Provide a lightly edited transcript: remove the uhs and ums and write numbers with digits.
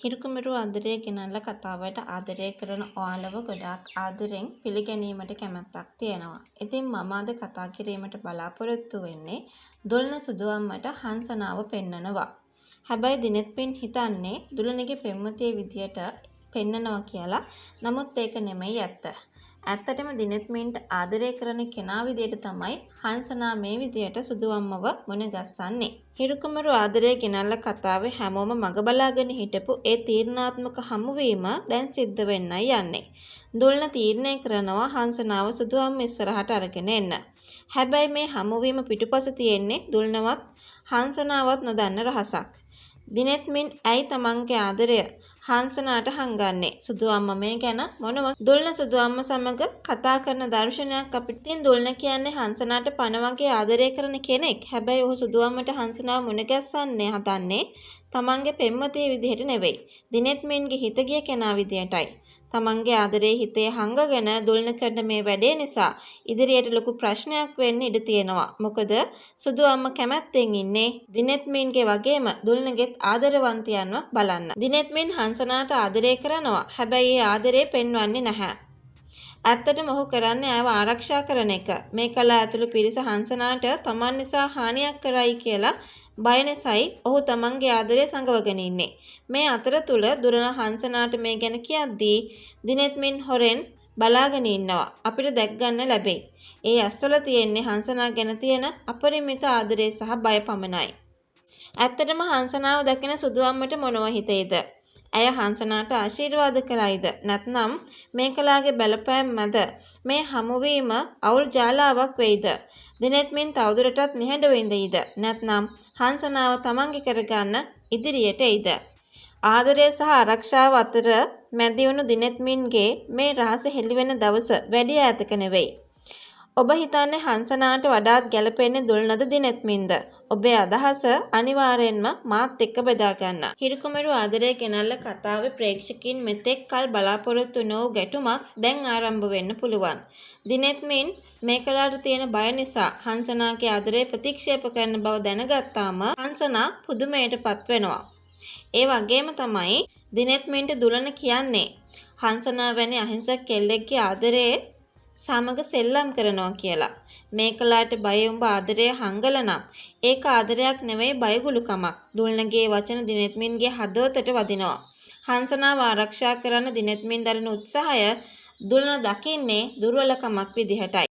හිරුකුමරු ආදරය ගෙනල්ලා කතාවට ආදරය කරන ඔයාලව ගොඩාක් ආදරෙන් පිළිගැනීමට කැමැත්තක් තියෙනවා. ඉතින් මම අද කතා කිරීමට බලාපොරොත්තු වෙන්නේ දුල්න සුදුවම්මට හංසනාව පෙන්නනවා. හැබැයි දිනෙත්පින් හිතන්නේ දුලනගේ පෙම්වතිය විදියට පෙන්නනවා කියලා. නමුත් ඒක නෙමෙයි ඇත්ත. ඇත්තටම දිනෙත්මින්ට ආදරය කරන කෙනා විදියට තමයි හංසනා මේ විදියට සුදුවම්මව මුණගස්සන්නේ. හිරුකුමරු ආදරය ගෙනල්ලා කතාවේ හැමෝම මග බලාගෙන හිටපු ඒ තීරණාත්මක හමුවීම දැන් සිද්ධ වෙන්නයි යන්නේ. දුල්න තීරණය කරනවා හංසනාව සුදුවම්ම ඉස්සරහට අරගෙන එන්න. හැබැයි මේ හමුවීම පිටුපස තියෙන්නේ දුල්නවත් හංසනාවත් නොදන්න රහසක්. දිනෙත්මින් ඇයි තමන්ගේ ආදරය හංසනාට හංගන්නේ? සුදුවම්ම මේ ගැන මොනව දුල්න සුදුවම්ම සමග කතා කරන දර්ශනයක් අපිට තියෙන. දුල්න කියන්නේ හංසනාට පණ වගේ ආදරය කරන කෙනෙක්. හැබැයි ඔහු සුදුවම්මට හංසනාව මුණගැස්සන්නේ හදන්නේ තමන්ගේ පෙම්වතිය විදිහට නෙවෙයි. දිනෙත්මින්ගේ හිත ගිය කෙනා විදියටයි. තමන්ගේ ආදරයේ හිතේ හංගගෙන දුල්න කරන මේ වැඩේ නිසා ඉදිරියට ලොකු ප්‍රශ්නයක් වෙන්න ඉඩ තියෙනවා. මොකද සුදුවම්ම කැමැත්තෙන් ඉන්නේ දිනෙත්මින්ගේ වගේම දුල්නගෙත් ආදරවන්තයන්ව බලන්න. දිනෙත්මින් හංසනාට ආදරය කරනවා. හැබැයි ඒ ආදරේ පෙන්වන්නේ නැහැ. ඇත්තටම ඔහු කරන්නේ ආව ආරක්ෂා කරන එක. මේ කලා ඇතුළු පිරිස හංසනාට තමන් නිසා හානියක් කරයි කියලා බය නැසයි ඔහු තමන්ගේ ආදරය සංගවගෙන ඉන්නේ. මේ අතරතුර දුරන හංසනාට මේ ගැන කියද්දී දිනෙත්මින් හොරෙන් බලාගෙන ඉන්නවා. අපිට දැක් ගන්න ලැබෙයි. ඒ ඇස්වල තියෙන්නේ හංසනා ගැන තියෙන අපරිමිත ආදරය සහ බය පමණයි. ඇත්තටම හංසනාව දකින සුදුවම්මට මොනව හිතේද? ඇය හංසනාට ආශිර්වාද කළයිද? නැත්නම් මේ කලාගේ බලපෑම් මැද මේ හමුවීම අවුල් ජාලාවක් වෙයිද? දිනෙත්මින් තවදුරටත් නිහඬව ඉඳීද? නැත්නම් හංසනාව තමන්ගේ කරගන්න ඉදිරියට එයිද? ආදරය සහ ආරක්ෂාව අතර මැදි වුණු දිනෙත්මින්ගේ මේ රහස හෙළිවෙන දවස වැඩි ඈතක නෙවෙයි. ඔබ හිතන්නේ හංසනාට වඩාත් ගැළපෙන්නේ දුල්නද දිනෙත්මින්ද? ඔබේ අදහස අනිවාර්යෙන්ම මාත් එක්ක බෙදා ගන්න. හිරුකුමරු ආදරය ගෙනල්ලා කතාවේ ප්‍රේක්ෂකයින් මෙතෙක් කල් බලාපොරොත්තු නොවු ගැටුමක් දැන් ආරම්භ වෙන්න පුළුවන්. දිනෙත්මින් මේ කලාවට තියෙන බය නිසා හංසනාගේ ආදරය ප්‍රතික්ෂේප කරන බව දැනගත්තාම හංසනා පුදුමයටපත් වෙනවා. ඒ වගේම තමයි දිනෙත්මින්ට දුලන කියන්නේ හංසනා වැනි අහිංසක කෙල්ලෙක්ගේ ආදරයේ සමග සෙල්ලම් කරනවා කියලා. මේ කලාට බය උඹ ආදරය හංගලනම් ඒක ආදරයක් නෙවෙයි බයගුළුකමක්. දුල්නගේ වචන දිනෙත්මින්ගේ හදවතට වදිනවා. හංසනාව ආරක්ෂා කරන්න දිනෙත්මින් දරන උත්සාහය දුල්න දකින්නේ දුර්වලකමක් විදිහටයි.